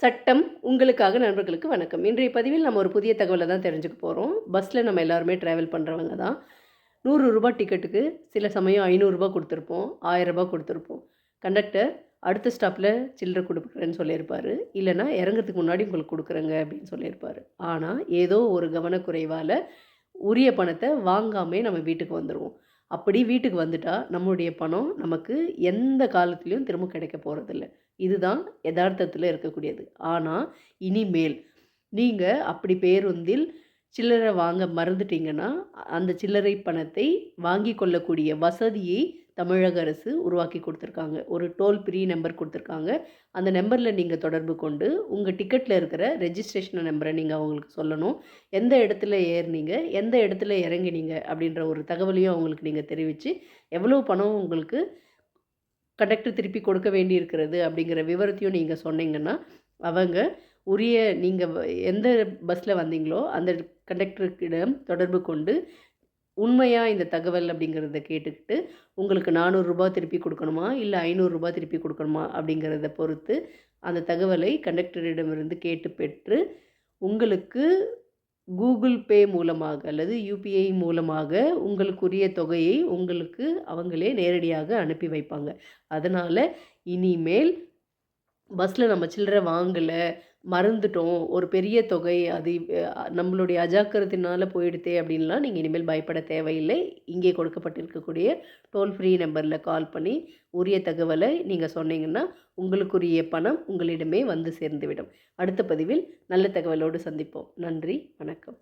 சட்டம் உங்களுக்காக நண்பர்களுக்கு வணக்கம். இன்றைய பதிவில் நம்ம ஒரு புதிய தகவலை தான் தெரிஞ்சுக்க போகிறோம். பஸ்ஸில் நம்ம எல்லாருமே ட்ராவல் பண்ணுறவங்க தான். ரூ. 100 டிக்கெட்டுக்கு சில சமயம் ரூ. 500 கொடுத்துருப்போம், ரூ. 1000 கொடுத்துருப்போம். கண்டக்டர் அடுத்த ஸ்டாப்பில் சில்லறை கொடுக்குறேன்னு சொல்லியிருப்பார். இல்லைனா இறங்கிறதுக்கு முன்னாடி உங்களுக்கு கொடுக்குறேங்க அப்படின்னு சொல்லியிருப்பார். ஆனால் ஏதோ ஒரு கவனக்குறைவால் உரிய பணத்தை வாங்காமே நம்ம வீட்டுக்கு வந்துடுவோம். அப்படி வீட்டுக்கு வந்துட்டா நம்மளுடைய பணம் நமக்கு எந்த காலத்துலேயும் திரும்ப கிடைக்க போகிறதில்ல. இதுதான் எதார்த்தத்தில் இருக்கக்கூடியது. ஆனால் இனிமேல் நீங்கள் அப்படி பேருந்தில் சில்லறை வாங்க மறந்துட்டீங்கன்னா, அந்த சில்லறை பணத்தை வாங்கி கொள்ளக்கூடிய வசதியை தமிழக அரசு உருவாக்கி கொடுத்துருக்காங்க. ஒரு டோல் ஃப்ரீ நம்பர் கொடுத்துருக்காங்க. அந்த நம்பரில் நீங்கள் தொடர்பு கொண்டு உங்கள் டிக்கெட்டில் இருக்கிற ரெஜிஸ்ட்ரேஷன் நம்பரை நீங்கள் அவங்களுக்கு சொல்லணும். எந்த இடத்துல ஏறுனீங்க, எந்த இடத்துல இறங்கினீங்க அப்படின்ற ஒரு தகவலையும் அவங்களுக்கு நீங்கள் தெரிவித்து, எவ்வளோ பணம் உங்களுக்கு கண்டக்டர் திருப்பி கொடுக்க வேண்டியிருக்கிறது அப்படிங்கிற விவரத்தையும் நீங்கள் சொன்னீங்கன்னா, அவங்க உரிய நீங்கள் எந்த பஸ்ஸில் வந்தீங்களோ அந்த கண்டக்டருக்கிடம் தொடர்பு கொண்டு உண்மையா இந்த தகவல் அப்படிங்கிறத கேட்டுக்கிட்டு, உங்களுக்கு ரூ. 400 திருப்பி கொடுக்கணுமா? இல்ல ரூ. 500 திருப்பி கொடுக்கணுமா? அப்படிங்கிறத பொறுத்து அந்த தகவலை கண்டக்டரிடமிருந்து கேட்டு பெற்று, உங்களுக்கு கூகுள் பே மூலமாக அல்லது யுபிஐ மூலமாக உங்களுக்குரிய தொகையை உங்களுக்கு அவங்களே நேரடியாக அனுப்பி வைப்பாங்க. அதனால இனிமேல் பஸ்ஸில் நம்ம சில்லறை வாங்கலை, மறந்துட்டோம், ஒரு பெரிய தொகை அது நம்மளுடைய அஜாக்கிரதையினால போயிடுத்தே அப்படின்லாம் நீங்கள் இனிமேல் பயப்பட தேவையில்லை. இங்கே கொடுக்கப்பட்டிருக்கக்கூடிய டோல் ஃப்ரீ நம்பரில் கால் பண்ணி உரிய தகவலை நீங்கள் சொன்னீங்கன்னா, உங்களுக்குரிய பணம் உங்களிடமே வந்து சேர்ந்துவிடும். அடுத்த பதிவில் நல்ல தகவலோடு சந்திப்போம். நன்றி, வணக்கம்.